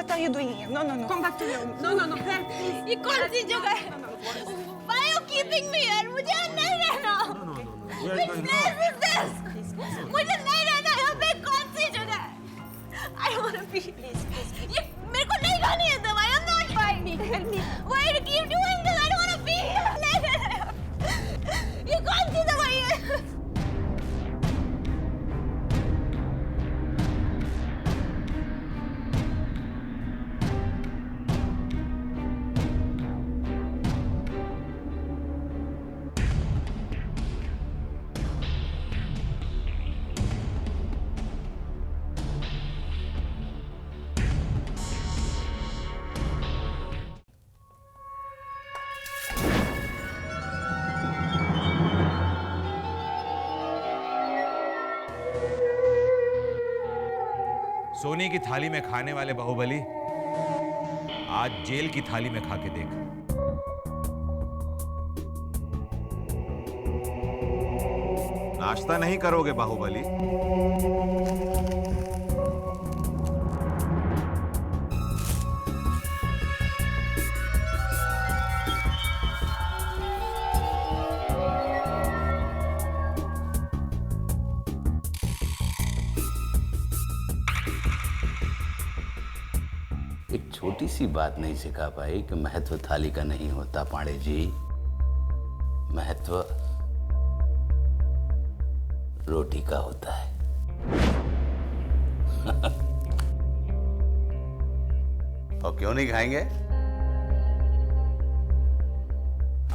What are you doing here? No, no, no. Come back to your room. No, no, no. ये कौन सी जगह है? Why are you keeping me here? मुझे नहीं रहना। Which place is this? मुझे नहीं रहना यहाँ पे। कौन सी जगह है? I don't want to be. ये मेरे को नहीं खानी है दवाई। I'm not fine. Why do you keep doing this? I don't want to be here. नहीं रहना। ये कौन सी दवाई है? सोने की थाली में खाने वाले बाहुबली आज जेल की थाली में खा के देख। नाश्ता नहीं करोगे बाहुबली? एक छोटी सी बात नहीं सिखा पाई कि महत्व थाली का नहीं होता पांडे जी, महत्व रोटी का होता है। और क्यों नहीं खाएंगे?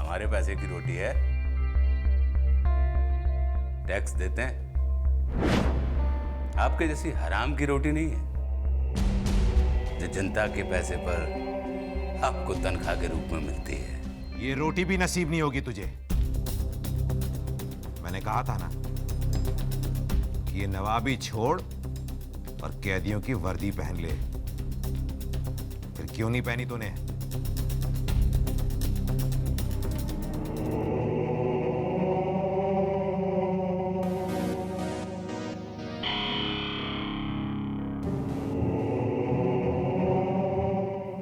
हमारे पैसे की रोटी है, टैक्स देते हैं। आपके जैसी हराम की रोटी नहीं है जो जनता के पैसे पर आपको तनख्वाह के रूप में मिलती है। ये रोटी भी नसीब नहीं होगी तुझे। मैंने कहा था ना कि ये नवाबी छोड़ और कैदियों की वर्दी पहन ले। फिर क्यों नहीं पहनी तूने?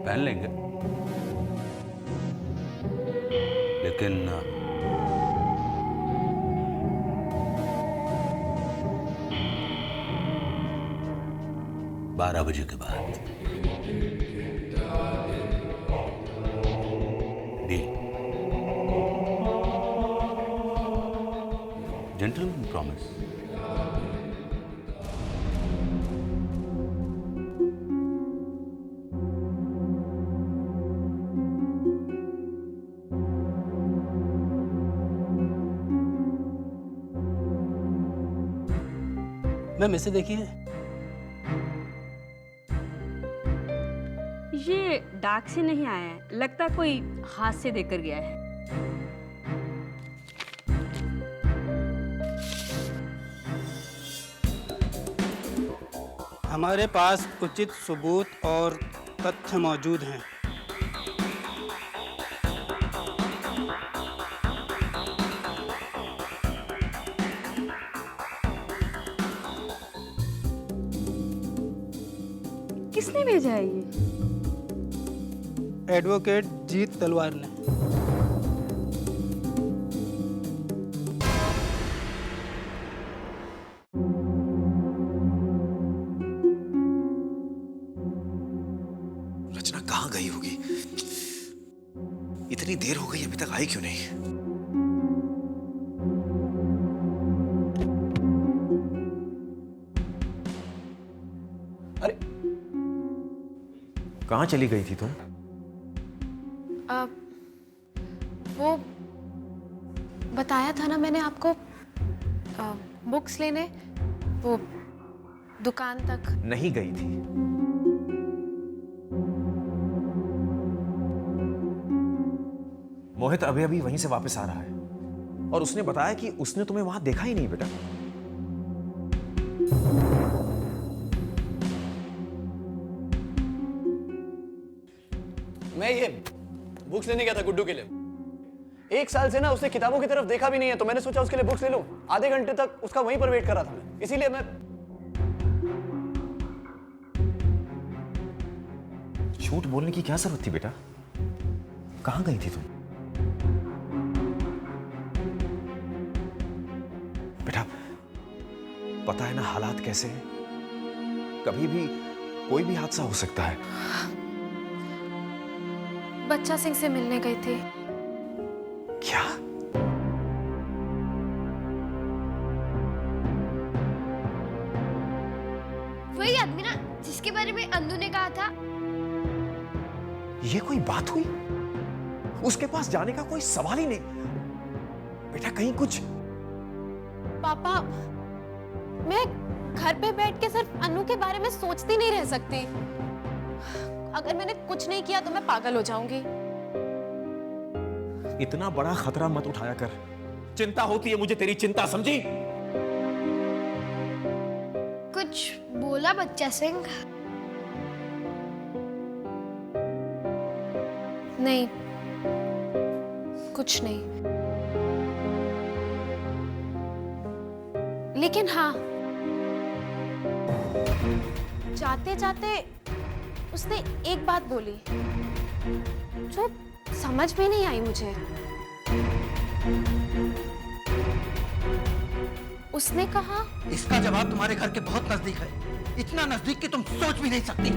पहन लेंगे, लेकिन 12 बजे के बाद। डील? Gentleman promise. मैम इसे देखिए। ये डाक से नहीं आया है, लगता कोई हाथ से देकर गया है। हमारे पास उचित सबूत और तथ्य मौजूद हैं। किसने भेजा है ये? एडवोकेट जीत तलवार ने। रचना कहाँ गई होगी? इतनी देर हो गई, अभी तक आई क्यों नहीं? अरे कहाँ चली गई थी तुम? वो बताया था ना मैंने आपको, बुक्स लेने वो दुकान तक। नहीं गई थी। मोहित अभी अभी वहीं से वापस आ रहा है और उसने बताया कि उसने तुम्हें वहां देखा ही नहीं बेटा। मैं ये बुक्स लेने गया था गुड्डू के लिए। 1 साल से ना उसने किताबों की तरफ देखा भी नहीं है, तो मैंने सोचा उसके लिए बुक्स ले लूं। आधे घंटे तक उसका वहीं पर वेट कर रहा था मैं, इसीलिए मैं झूठ बोलने की क्या जरूरत थी बेटा? कहां गई थी तुम? बेटा पता है ना हालात कैसे हैं, कभी भी कोई भी हादसा हो सकता है। बच्चा सिंह से मिलने गई थी। क्या? वही आदमी ना जिसके बारे में अंदू ने कहा था। ये कोई बात हुई? उसके पास जाने का कोई सवाल ही नहीं। बेटा कहीं कुछ। पापा मैं घर पे बैठ के सिर्फ अनु के बारे में सोचती नहीं रह सकती। अगर मैंने कुछ नहीं किया तो मैं पागल हो जाऊंगी। इतना बड़ा खतरा मत उठाया कर। चिंता होती है मुझे तेरी चिंता, समझी? कुछ बोला बच्चा सिंह? नहीं, कुछ नहीं। लेकिन हाँ, जाते जाते उसने एक बात बोली जो समझ में नहीं आई मुझे। उसने कहा, इसका जवाब तुम्हारे घर के बहुत नजदीक है, इतना नजदीक कि तुम सोच भी नहीं सकती।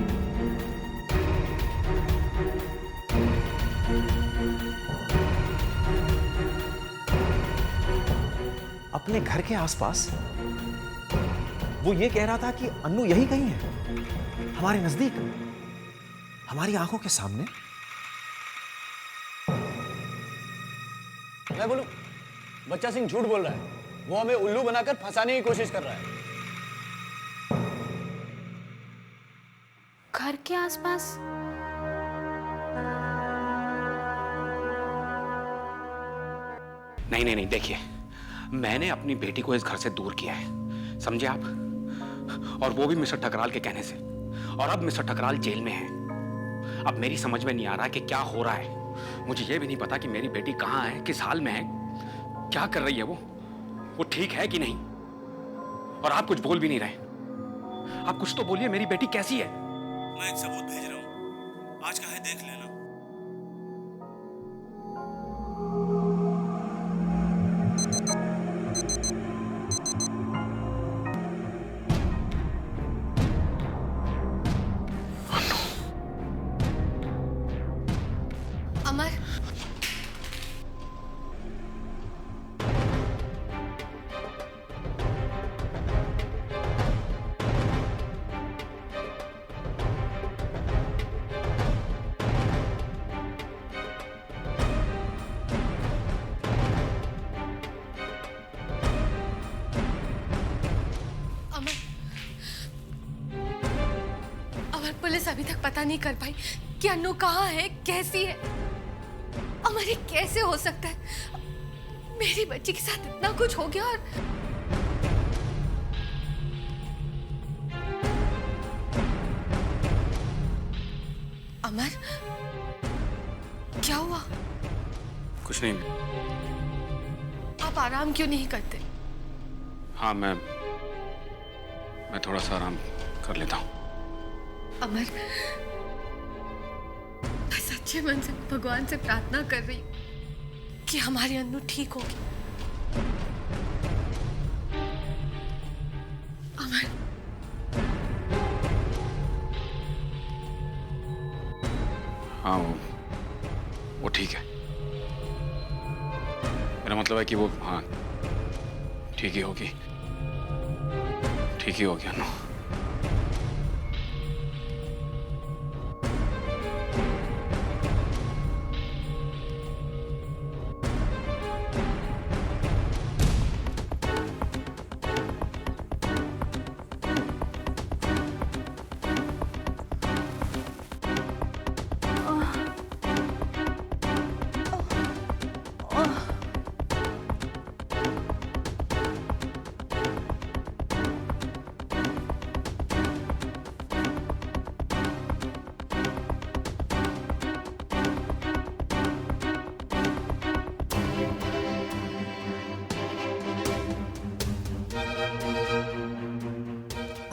अपने घर के आसपास? वो ये कह रहा था कि अन्नू यही कहीं है, हमारे नजदीक, हमारी आंखों के सामने। मैं बोलूं, बच्चा सिंह झूठ बोल रहा है। वो हमें उल्लू बनाकर फंसाने की कोशिश कर रहा है। घर के आसपास? नहीं नहीं नहीं, देखिए मैंने अपनी बेटी को इस घर से दूर किया है, समझे आप? और वो भी मिस्टर ठकराल के कहने से। और अब मिस्टर ठकराल जेल में है। अब मेरी समझ में नहीं आ रहा कि क्या हो रहा है। मुझे ये भी नहीं पता कि मेरी बेटी कहाँ है, किस हाल में है, क्या कर रही है वो ठीक है कि नहीं। और आप कुछ बोल भी नहीं रहे। आप कुछ तो बोलिए, मेरी बेटी कैसी है? मैं एक सबूत भेज रहा हूँ, आज का है देख लेना। अमर, अमर पुलिस अभी तक पता नहीं कर पाई कि अन्नू कहाँ है, कैसी है। अमर ये कैसे हो सकता है? मेरी बच्ची के साथ इतना कुछ हो गया और अमर क्या हुआ? कुछ नहीं। आप आराम क्यों नहीं करते? हाँ मैं थोड़ा सा आराम कर लेता हूँ। अमर, मैं सच्चे मन से भगवान से प्रार्थना कर रही हूँ कि हमारी अन्नू ठीक होगी। अमर, हाँ वो ठीक है। मेरा मतलब है कि वो, हाँ ठीक ही होगी, ठीक ही होगी अन्नू।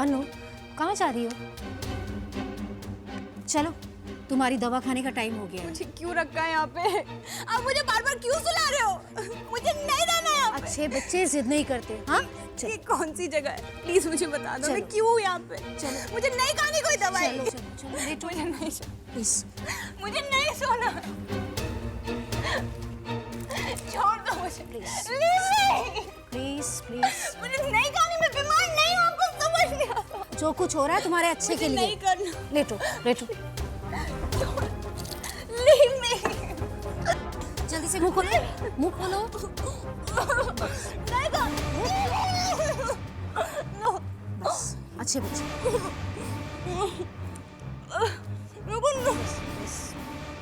अनु, कहाँ जा रही हो? चलो तुम तुम्हारी दवा खाने का टाइम हो गया है। मुझे क्यों रखा है यहाँ पे? आप मुझे बार बार क्यों सुला रहे हो? मुझे नहीं रहना यहाँ पे। अच्छे बच्चे जिद नहीं करते। हाँ ये कौन सी जगह है? प्लीज मुझे बता दो, मैं क्यों हूँ यहाँ पे? चलो। मुझे नहीं खानी कोई दवाई। चलो चलो चलो लेटो। मुझे नहीं प्लीज मुझे नहीं सोना। छोड़ दो मुझे। Please please. मुझे नहीं खानी, मैं बीमार नहीं हूँ, आपको समझ नहीं आता। जो कुछ हो रहा है तुम्हारे अच्छे के लिए। नहीं करना। लेटो लेटो। Leave me. जल्दी से मुंह खोलो, मुंह खोलो। नहीं कर। No. बस अच्छे बच्चे।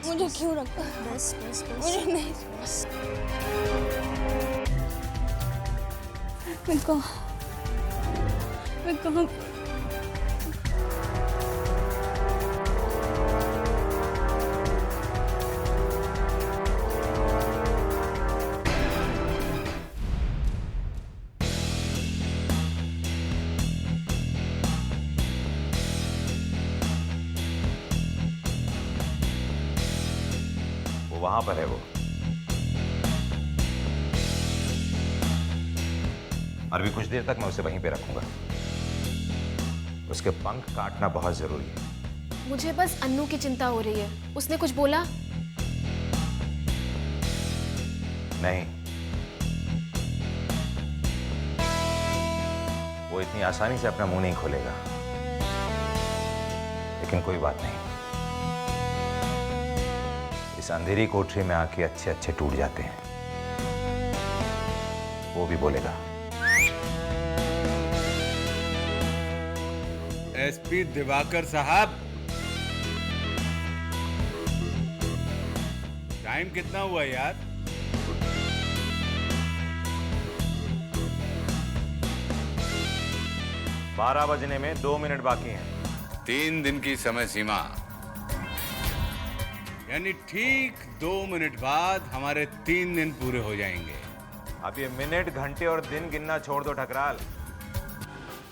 मुझे क्यों रखा? बस बस बस। मुझे नहीं। बस। मैं कहाँ? वो वहां पर है। वो और भी कुछ देर तक मैं उसे वहीं पे रखूंगा। उसके पंख काटना बहुत जरूरी है। मुझे बस अन्नू की चिंता हो रही है। उसने कुछ बोला? नहीं, वो इतनी आसानी से अपना मुंह नहीं खोलेगा, लेकिन कोई बात नहीं। इस अंधेरी कोठरी में आके अच्छे अच्छे टूट जाते हैं। वो भी बोलेगा। एसपी दिवाकर साहब, टाइम कितना हुआ यार? बारह बजने में 2 मिनट बाकी हैं। 3 दिन की समय सीमा, यानी ठीक 2 मिनट बाद हमारे 3 दिन पूरे हो जाएंगे। अब ये मिनट, घंटे और दिन गिनना छोड़ दो ठकराल।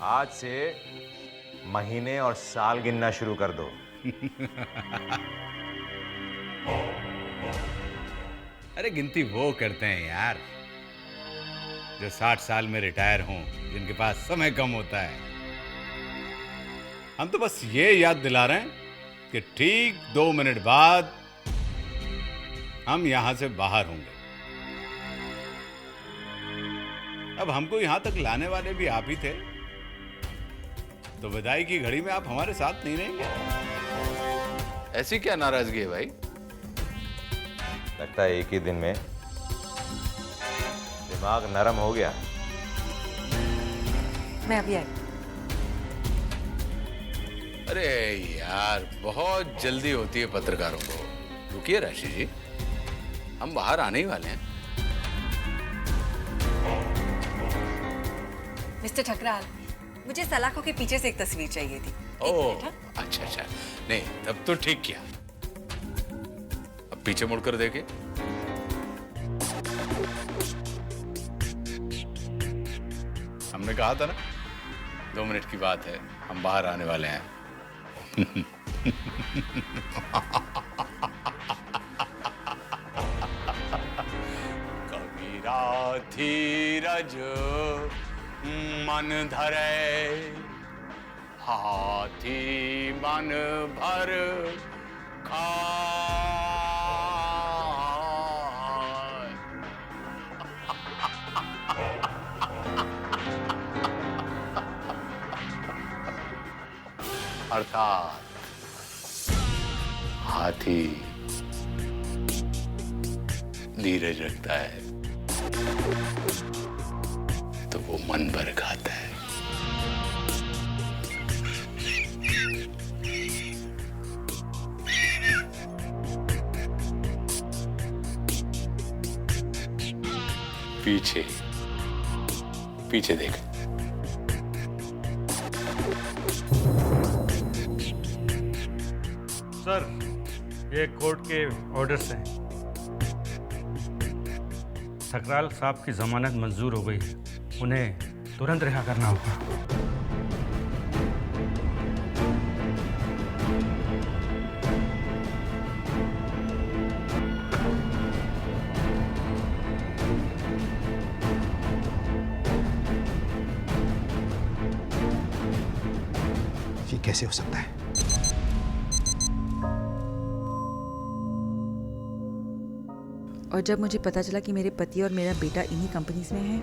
आज से महीने और साल गिनना शुरू कर दो। अरे गिनती वो करते हैं यार जो 60 साल में रिटायर हों, जिनके पास समय कम होता है। हम तो बस ये याद दिला रहे हैं कि ठीक 2 मिनट बाद हम यहां से बाहर होंगे। अब हमको यहां तक लाने वाले भी आप ही थे, तो विदाई की घड़ी में आप हमारे साथ नहीं रहेंगे। ऐसी क्या नाराजगी है भाई? लगता है एक ही दिन में दिमाग नरम हो गया। मैं अभी आई। अरे यार, बहुत जल्दी होती है पत्रकारों को। रुकिए राशि जी, हम बाहर आने ही वाले हैं। मिस्टर ठकराल, मुझे सलाखों के पीछे से एक तस्वीर चाहिए थी। ओह, अच्छा अच्छा, नहीं तब तो ठीक किया। अब पीछे मुड़कर देखे। हमने कहा था ना 2 मिनट की बात है, हम बाहर आने वाले हैं। कबीरा धीरज मन धरे, हाथी मन भर खाए। अर्थात हाथी धीरज रखता है तो वो मन भर खाता है। पीछे पीछे देख। सर, ये कोर्ट के ऑर्डर्स हैं। ठकराल साहब की जमानत मंजूर हो गई है, उन्हें तुरंत रिहा करना होगा। कैसे हो सकता है? और जब मुझे पता चला कि मेरे पति और मेरा बेटा इन्हीं कंपनीज में है,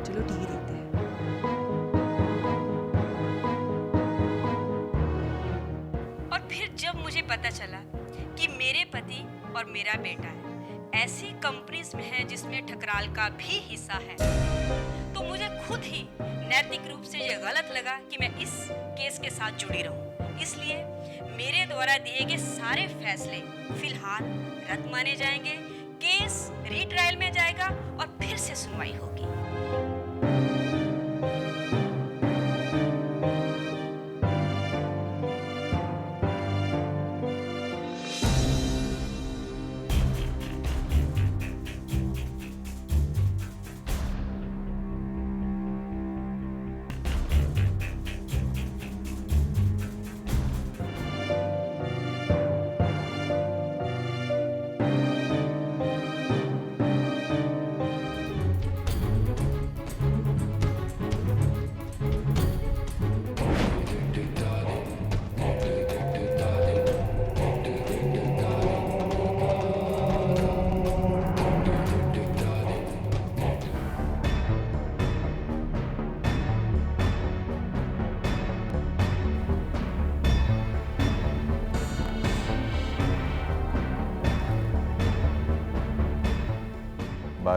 चलो टीवी देखते हैं। और फिर जब मुझे पता चला कि मेरे पति और मेरा बेटा ऐसी कंपनीज में है जिसमें ठकराल का भी हिस्सा है, तो मुझे खुद ही नैतिक रूप से ये गलत लगा कि मैं इस केस के साथ जुड़ी रहूं। इसलिए मेरे द्वारा दिए गए सारे फैसले फिलहाल रद्द माने जाएंगे, केस रीट्रायल में जाएगा और फिर से सुनवाई होगी।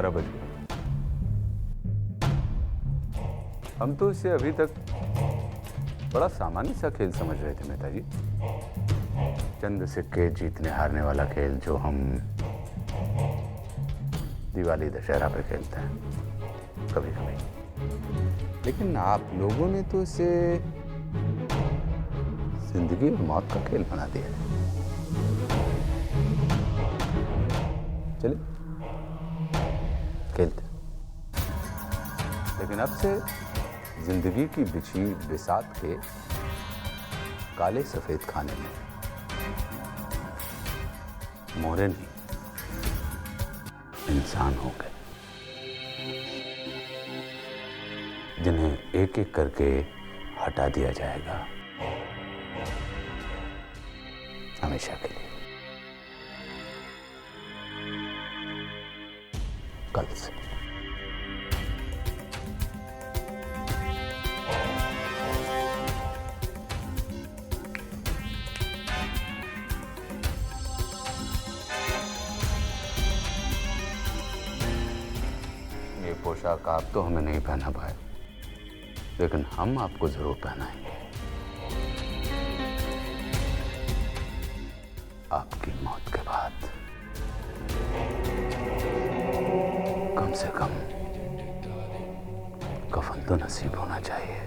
बज गए। हम तो इसे अभी तक बड़ा सामान्य सा खेल समझ रहे थे मेहता जी। चंद सिक्के जीतने हारने वाला खेल जो हम दिवाली दशहरा पे खेलते हैं कभी कभी। लेकिन आप लोगों ने तो इसे जिंदगी और मौत का खेल बना दिया। चलिए खेलते। लेकिन अब से जिंदगी की बिछी बिसात के काले सफेद खाने में मोहरे नहीं, इंसान हो गए, जिन्हें एक एक करके हटा दिया जाएगा हमेशा के लिए, कल से। ये पोशाक आप तो हमें नहीं पहना पाए, लेकिन हम आपको जरूर पहनाएंगे। आपकी मौत के बाद कम से कम कफन तो नसीब होना चाहिए।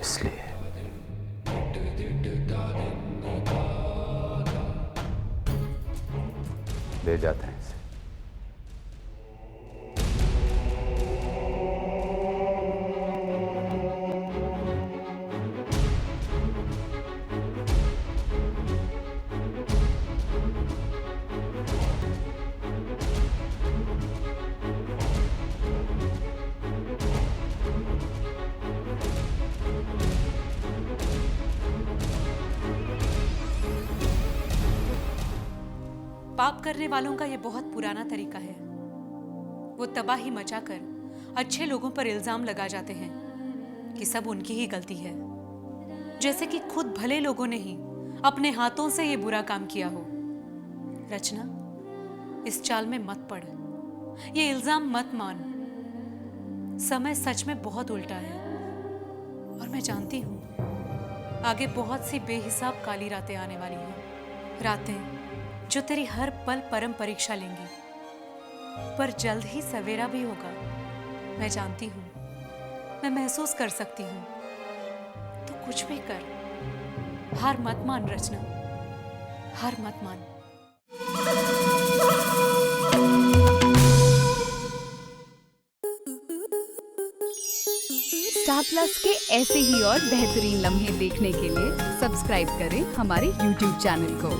इसलिए ले जाते हैं इसे। पाप करने वालों का यह बहुत पुराना तरीका है। वो तबाही मचाकर अच्छे लोगों पर इल्जाम लगा जाते हैं कि सब उनकी ही गलती है, जैसे कि खुद भले लोगों ने ही अपने हाथों से ये बुरा काम किया हो। रचना, इस चाल में मत पड़, ये इल्जाम मत मान। समय सच में बहुत उल्टा है और मैं जानती हूँ आगे बहुत सी बेहिसाब काली रातें आने वाली हैं, रातें जो तेरी हर पल परम परीक्षा लेंगी। पर जल्द ही सवेरा भी होगा, मैं जानती हूँ, मैं महसूस कर सकती हूँ। तो कुछ भी कर, हार मत मान रचना, हार मत मान। स्टार प्लस के ऐसे ही और बेहतरीन लम्हे देखने के लिए सब्सक्राइब करें हमारे YouTube चैनल को।